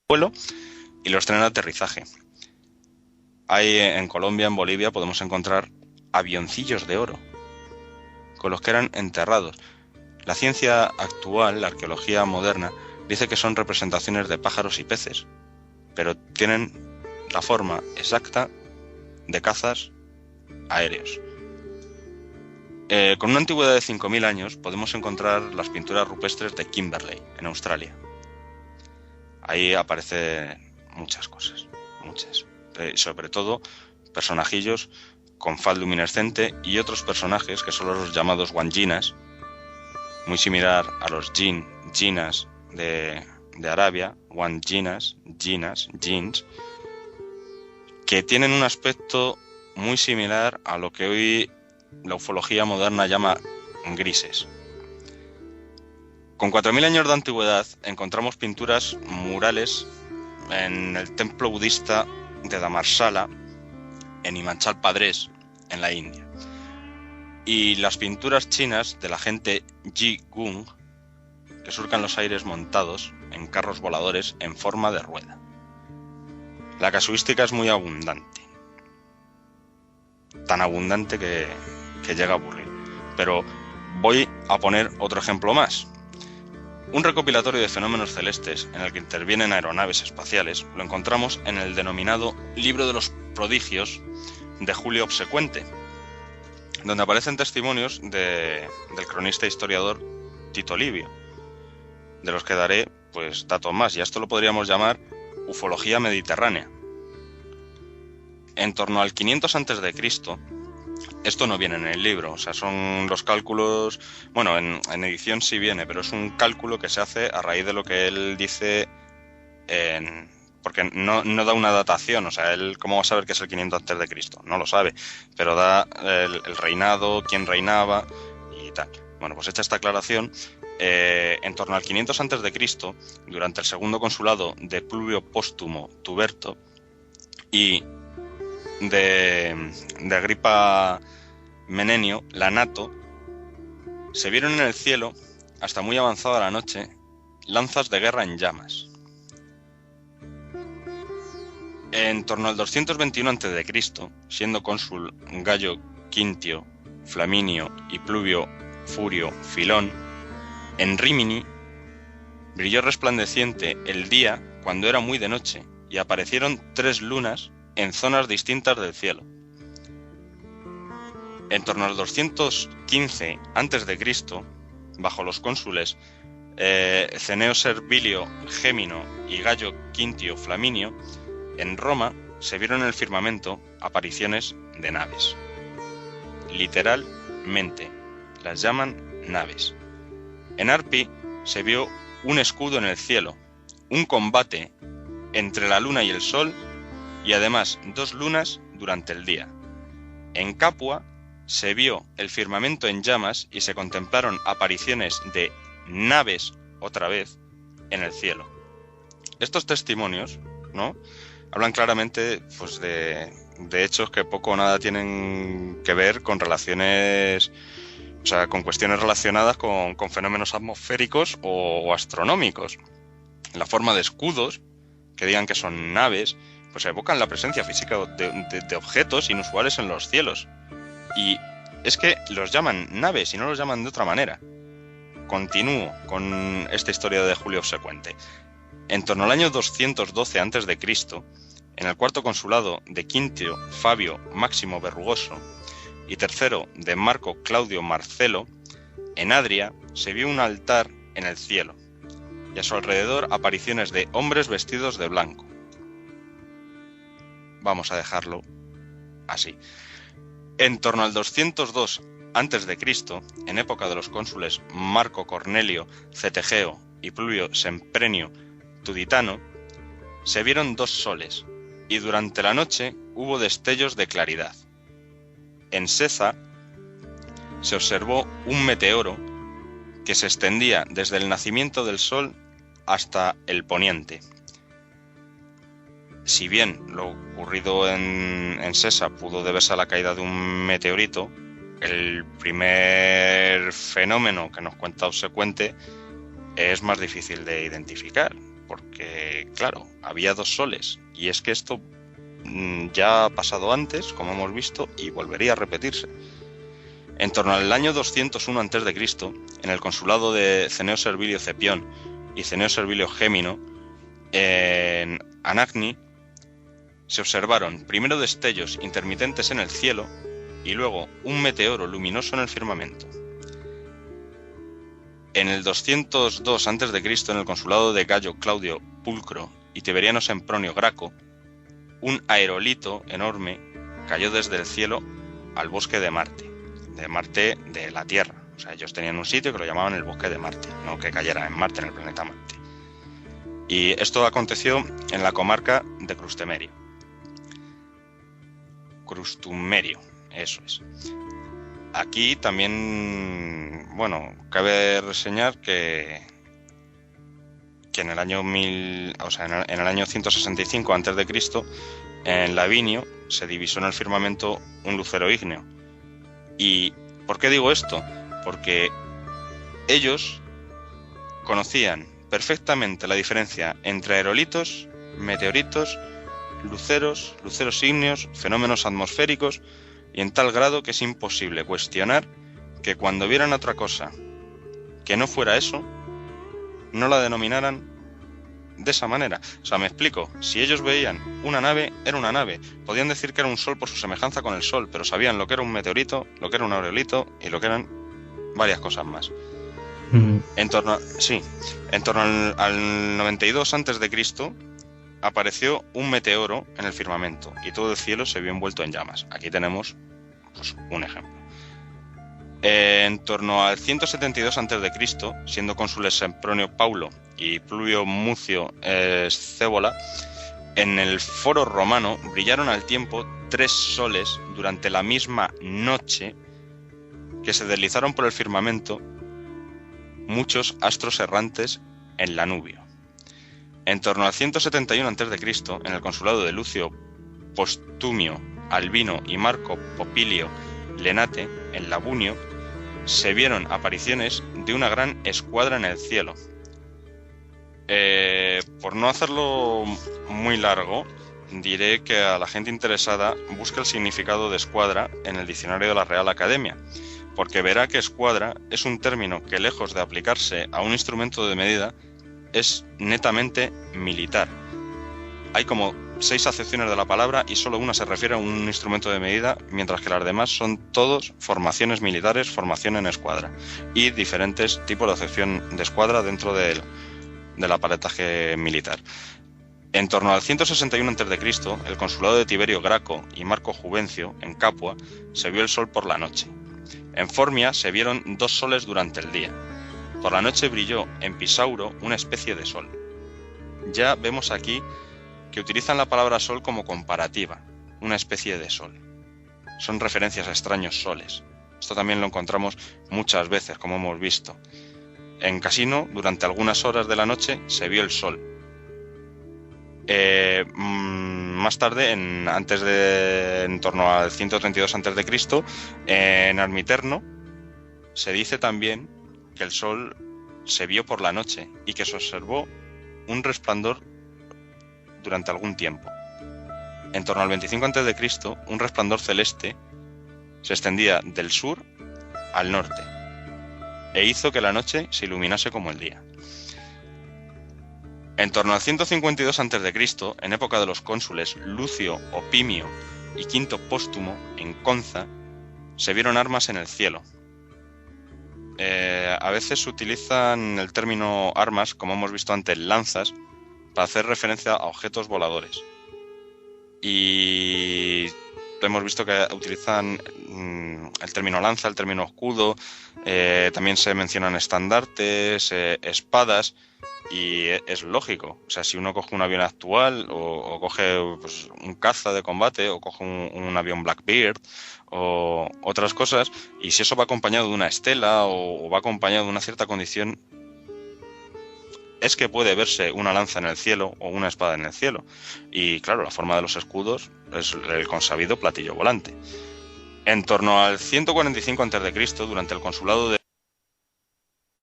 vuelo y los trenes de aterrizaje. Hay en Colombia, en Bolivia, podemos encontrar avioncillos de oro con los que eran enterrados. La ciencia actual, la arqueología moderna, dice que son representaciones de pájaros y peces, pero tienen la forma exacta de cazas aéreos. Con una antigüedad de 5.000 años podemos encontrar las pinturas rupestres de Kimberley, en Australia. Ahí aparecen muchas cosas, muchas. Sobre todo personajillos con faz luminescente y otros personajes que son los llamados wanjinas, muy similar a los jinas de Arabia, wanjinas, jins, que tienen un aspecto muy similar a lo que hoy la ufología moderna llama grises. Con 4.000 años de antigüedad encontramos pinturas murales en el templo budista de Dharmshala, en Himachal Pradesh, en la India. Y las pinturas chinas de la gente Yi Gung, que surcan los aires montados en carros voladores en forma de rueda. La casuística es muy abundante. Tan abundante que llega a aburrir. Pero voy a poner otro ejemplo más. Un recopilatorio de fenómenos celestes en el que intervienen aeronaves espaciales lo encontramos en el denominado Libro de los Prodigios de Julio Obsecuente, donde aparecen testimonios del cronista e historiador Tito Livio, de los que daré pues datos más, y a esto lo podríamos llamar ufología mediterránea. En torno al 500 a.C., esto no viene en el libro, o sea, son los cálculos, bueno, en edición sí viene, pero es un cálculo que se hace a raíz de lo que él dice, porque no da una datación, o sea, él cómo va a saber que es el 500 a.C., no lo sabe, pero da el reinado, quién reinaba y tal. Bueno, pues hecha esta aclaración, en torno al 500 a.C., durante el segundo consulado de Pluvio Póstumo Tuberto y de Agripa Menenio Lanato, se vieron en el cielo, hasta muy avanzada la noche, lanzas de guerra en llamas. En torno al 221 a.C., siendo cónsul Gallo Quintio Flaminio y Pluvio Furio Filón, en Rímini brilló resplandeciente el día cuando era muy de noche, y aparecieron 3 lunas en zonas distintas del cielo. En torno al 215 a.C., bajo los cónsules Ceneo Servilio Gémino y Gallo Quintio Flaminio, en Roma se vieron en el firmamento apariciones de naves. Literalmente, las llaman naves. En Arpi se vio un escudo en el cielo, un combate entre la luna y el sol, y además 2 lunas durante el día. En Capua se vio el firmamento en llamas y se contemplaron apariciones de naves otra vez en el cielo. Estos testimonios, ¿no?, hablan claramente pues de hechos que poco o nada tienen que ver con relaciones, o sea, con cuestiones relacionadas con fenómenos atmosféricos o astronómicos. La forma de escudos, que digan que son naves, pues evocan la presencia física de objetos inusuales en los cielos. Y es que los llaman naves y no los llaman de otra manera. Continúo con esta historia de Julio Obsecuente. En torno al año 212 a.C., en el cuarto consulado de Quintio Fabio Máximo Verrugoso y tercero de Marco Claudio Marcelo, en Adria se vio un altar en el cielo, y a su alrededor apariciones de hombres vestidos de blanco. Vamos a dejarlo así. En torno al 202 a.C., en época de los cónsules Marco Cornelio Cetegeo y Pluvio Semprenio Tuditano, se vieron 2 soles, y durante la noche hubo destellos de claridad. En Seza se observó un meteoro que se extendía desde el nacimiento del sol hasta el poniente. Si bien lo ocurrido en Sesa pudo deberse a la caída de un meteorito, el primer fenómeno que nos cuenta Obsecuente es más difícil de identificar. porque, claro, había dos soles, y es que esto ya ha pasado antes, como hemos visto, y volvería a repetirse. En torno al año 201 a.C., en el consulado de Cneo Servilio Cepión y Cneo Servilio Gémino, en Anagni, se observaron primero destellos intermitentes en el cielo y luego un meteoro luminoso en el firmamento. En el 202 a.C., en el consulado de Gayo Claudio Pulcro y Tiberiano Sempronio Graco, un aerolito enorme cayó desde el cielo al bosque de Marte de la Tierra. O sea, ellos tenían un sitio que lo llamaban el bosque de Marte, no que cayera en Marte, en el planeta Marte. Y esto aconteció en la comarca de Crustumerio, eso es. Aquí también, bueno, cabe reseñar que en el año en el año 165 a.C., en Lavinio se divisó en el firmamento un lucero ígneo. ¿Y por qué digo esto? Porque ellos conocían perfectamente la diferencia entre aerolitos, meteoritos, luceros ígneos, fenómenos atmosféricos, y en tal grado que es imposible cuestionar que cuando vieran otra cosa que no fuera eso, no la denominaran de esa manera. O sea, me explico, si ellos veían una nave, era una nave. Podían decir que era un sol por su semejanza con el sol, pero sabían lo que era un meteorito, lo que era un aerolito y lo que eran varias cosas más. En torno al 92 a.C. apareció un meteoro en el firmamento y todo el cielo se vio envuelto en llamas. Aquí tenemos, pues, un ejemplo. En torno al 172 a.C., siendo cónsules Sempronio Paulo y Pluvio Mucio Scévola, en el foro romano brillaron al tiempo 3 soles durante la misma noche, que se deslizaron por el firmamento muchos astros errantes en Lanubio. En torno al 171 a.C., en el consulado de Lucio Postumio Albino y Marco Popilio Lenate, en Labunio, se vieron apariciones de una gran escuadra en el cielo. Por no hacerlo muy largo, diré que a la gente interesada busque el significado de escuadra en el diccionario de la Real Academia, porque verá que escuadra es un término que, lejos de aplicarse a un instrumento de medida, es netamente militar. Hay como 6 acepciones de la palabra y solo una se refiere a un instrumento de medida, mientras que las demás son todos formaciones militares, formación en escuadra, y diferentes tipos de acepción de escuadra dentro del aparataje militar. En torno al 161 a.C., el consulado de Tiberio Graco y Marco Juvencio, en Capua, se vio el sol por la noche. En Formia se vieron 2 soles durante el día. Por la noche brilló en Pisauro una especie de sol. Ya vemos aquí que utilizan la palabra sol como comparativa, una especie de sol. Son referencias a extraños soles. Esto también lo encontramos muchas veces, como hemos visto. En Casino, durante algunas horas de la noche, se vio el sol. Más tarde, en torno al 132 a.C., en Armiterno, se dice también que el sol se vio por la noche y que se observó un resplandor durante algún tiempo. En torno al 25 a.C., un resplandor celeste se extendía del sur al norte e hizo que la noche se iluminase como el día. En torno al 152 a.C., en época de los cónsules Lucio Opimio y Quinto Póstumo, en Conza, se vieron armas en el cielo. A veces utilizan el término armas, como hemos visto antes, lanzas, para hacer referencia a objetos voladores. Y hemos visto que utilizan el término lanza, el término escudo, también se mencionan estandartes, espadas, y es lógico. O sea, si uno coge un avión actual o coge, pues, un caza de combate o coge un avión Blackbird o otras cosas, y si eso va acompañado de una estela o va acompañado de una cierta condición, es que puede verse una lanza en el cielo o una espada en el cielo. Y claro, la forma de los escudos es el consabido platillo volante. En torno al 145 a.C., durante el consulado de